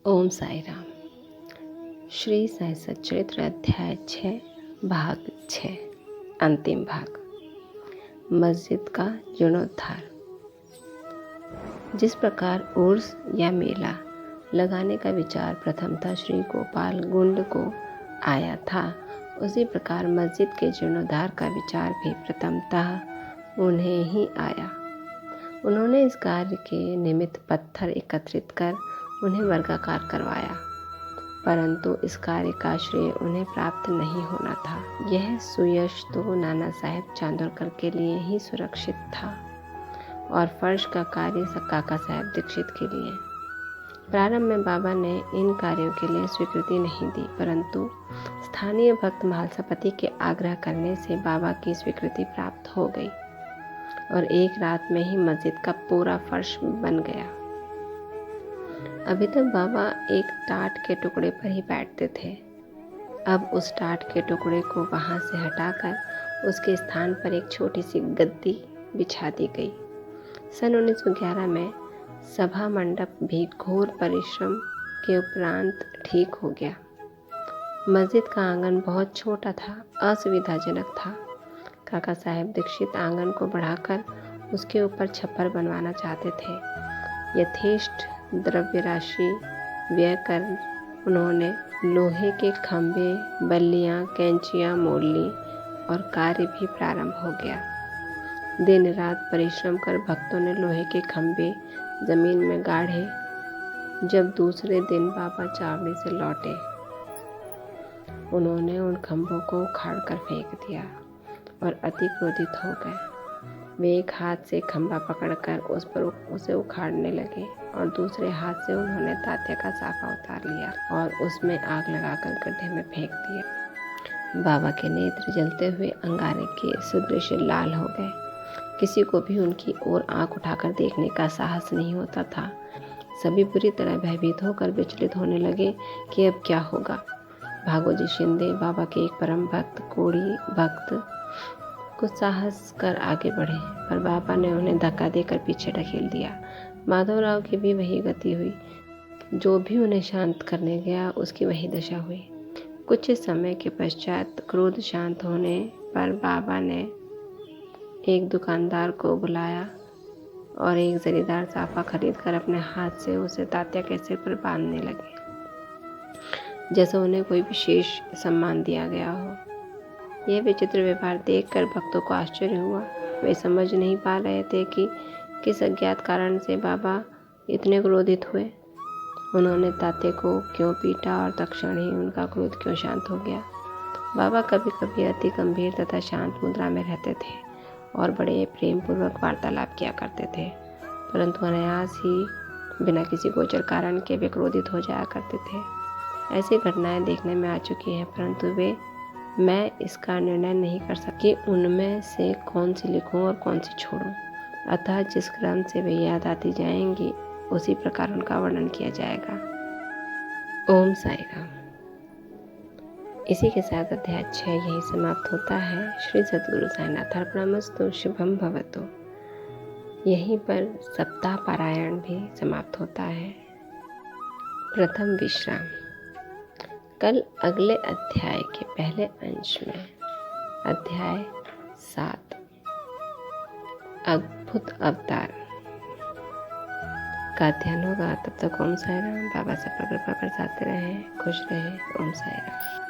ओम साई राम। श्री साई सच्चरित्र अध्याय 6 भाग 6 अंतिम भाग। मस्जिद का जीर्णोद्धार। जिस प्रकार उर्स या मेला लगाने का विचार प्रथमतः श्री गोपाल गुंड को आया था, उसी प्रकार मस्जिद के जीर्णोद्धार का विचार भी प्रथमतः उन्हें ही आया। उन्होंने इस कार्य के निमित्त पत्थर एकत्रित कर उन्हें वर्गाकार करवाया, परंतु इस कार्य का श्रेय उन्हें प्राप्त नहीं होना था। यह सुयश तो नाना साहेब चांदोरकर के लिए ही सुरक्षित था और फर्श का कार्य काका साहेब दीक्षित के लिए। प्रारंभ में बाबा ने इन कार्यों के लिए स्वीकृति नहीं दी, परंतु स्थानीय भक्त महालसापति के आग्रह करने से बाबा की स्वीकृति प्राप्त हो गई और एक रात में ही मस्जिद का पूरा फर्श बन गया। अभी तक बाबा एक टाट के टुकड़े पर ही बैठते थे। अब उस टाट के टुकड़े को वहां से हटाकर उसके स्थान पर एक छोटी सी गद्दी बिछा दी गई। सन 1911 में सभा मंडप भी घोर परिश्रम के उपरांत ठीक हो गया। मस्जिद का आंगन बहुत छोटा था, असुविधाजनक था। काका साहेब दीक्षित आंगन को बढ़ाकर उसके ऊपर छप्पर बनवाना चाहते थे। यथेष्ट द्रव्य राशि व्यय कर उन्होंने लोहे के खंभे, बल्लियां, कैंचियां मोड़ ली और कार्य भी प्रारंभ हो गया। दिन रात परिश्रम कर भक्तों ने लोहे के खंभे जमीन में गाढ़े। जब दूसरे दिन बाबा चावड़ी से लौटे, उन्होंने उन खंभों को उखाड़ कर फेंक दिया और अति क्रोधित हो गए। वे एक हाथ से खंभा पकड़कर उसे उखाड़ने लगे और दूसरे हाथ से उन्होंने तात्या का साफा उतार लिया और उसमें आग लगाकर गड्ढे में फेंक दिया। बाबा के नेत्र जलते हुए अंगारे के सदृश लाल हो गए। किसी को भी उनकी ओर आंख उठाकर देखने का साहस नहीं होता था। सभी बुरी तरह भयभीत होकर विचलित होने लगे कि अब क्या होगा। भागोजी शिंदे, बाबा के एक परम भक्त कोड़ी भक्त, कुछ साहस कर आगे बढ़े, पर बाबा ने उन्हें धक्का देकर पीछे ढकेल दिया। माधवराव की भी वही गति हुई। जो भी उन्हें शांत करने गया, उसकी वही दशा हुई। कुछ समय के पश्चात क्रोध शांत होने पर बाबा ने एक दुकानदार को बुलाया और एक जरीदार साफा खरीद कर अपने हाथ से उसे तात्या के सिर पर बांधने लगे, जैसे उन्हें कोई विशेष सम्मान दिया गया हो। यह विचित्र व्यवहार देखकर भक्तों को आश्चर्य हुआ। वे समझ नहीं पा रहे थे कि किस अज्ञात कारण से बाबा इतने क्रोधित हुए। उन्होंने तात्या को क्यों पीटा और तत्क्षण ही उनका क्रोध क्यों शांत हो गया। बाबा कभी कभी अति गंभीर तथा शांत मुद्रा में रहते थे और बड़े प्रेम पूर्वक वार्तालाप किया करते थे, परंतु अनायास ही बिना किसी गोचर कारण के वे क्रोधित हो जाया करते थे। ऐसी घटनाएं देखने में आ चुकी हैं, परंतु मैं इसका निर्णय नहीं कर सकी उनमें से कौन सी लिखूं और कौन सी छोड़ूं। अतः जिस क्रम से वे याद आती जाएंगी, उसी प्रकार उनका वर्णन किया जाएगा। ओम साई राम। इसी के साथ अध्याय 6 यही समाप्त होता है। श्री सद्गुरु साईनाथ अर्पणमस्तु। शुभम भवतु। यहीं पर सप्ताह पारायण भी समाप्त होता है। प्रथम विश्राम। कल अगले अध्याय के पहले अंश में अध्याय 7 अद्भुत अवतार का अध्ययन होगा। तब तक ओम साई राम। बाबा सब पर कृपा बरसाते रहें, खुश रहें। ओम साई राम।